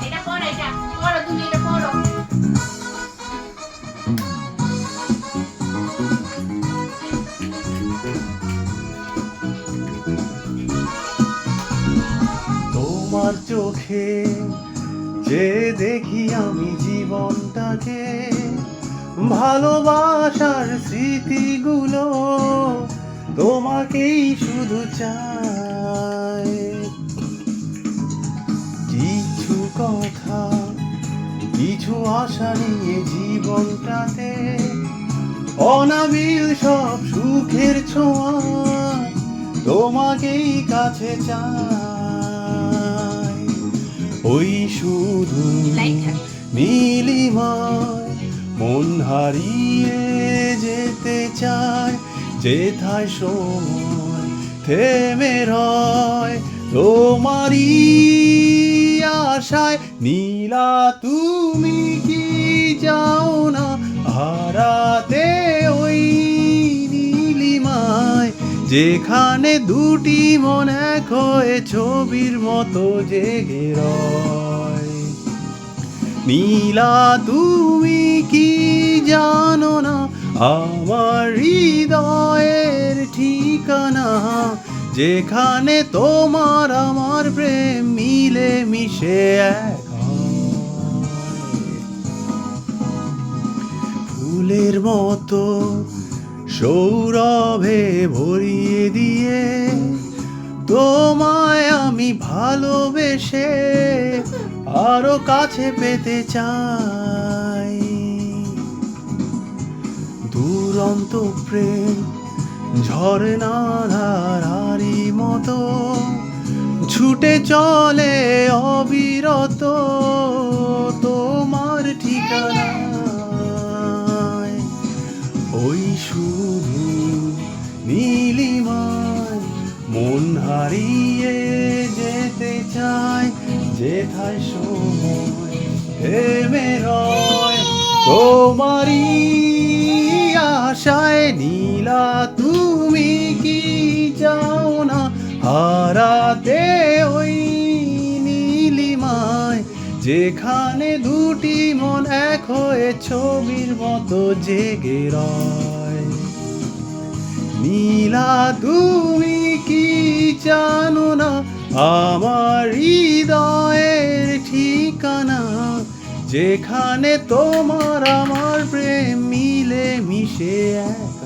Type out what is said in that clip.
এটা পড়ো, এটা পড়ো, তুমি এটা পড়ো। তোমার চোখে যে দেখি আমি জীবনটাকে, ভালোবাসার স্মৃতিগুলো তোমাকেই শুধু চাই। কিছু কথা, কিছু আশা নিয়ে জীবনটাতে, অনাবিল সব সুখের ছোঁয়া তোমাকেই কাছে চাই। ওই শুধু নীলিমায় মন হারিয়ে যেতে চায়, যেথায় সময় থেমে রয় তোমারই আশায়। নীলা তুমি কি যাও না হারাতে ওই নীলিমায়, যেখানে দুটি মন এক হয়ে ছবির মতো জেগে রয়। নীলা তুমি কি জানো না আমার হৃদয়ের ঠিকানা, যেখানে তোমার আমার প্রেম মিলে মিশে এক হয়। ফুলের মতো সৌরভে ভরিয়ে দিয়ে তোমায় আমি ভালোবেসে আরো কাছে পেতে চাই। দুরন্ত প্রেম ঝরনাধারারি মতো ছুটে চলে অবিরত তোমার ঠিকানায়। ওই শুধু নীলিমায় মন হারিয়ে যেতে চায়, যেথায় সময় থেমে রয় তোমারই আশায়। নীলা তুমি কি যাও না হারাতে ওই নীলিমায়, যেখানে দুটি মন এক হয়ে ছবির মতো জেগে রয়। নীলা তুমি কি জানো না আমার হৃদয়ের ঠিকানা, যেখানে তোমার আমার প্রেম মিলে মিশে এক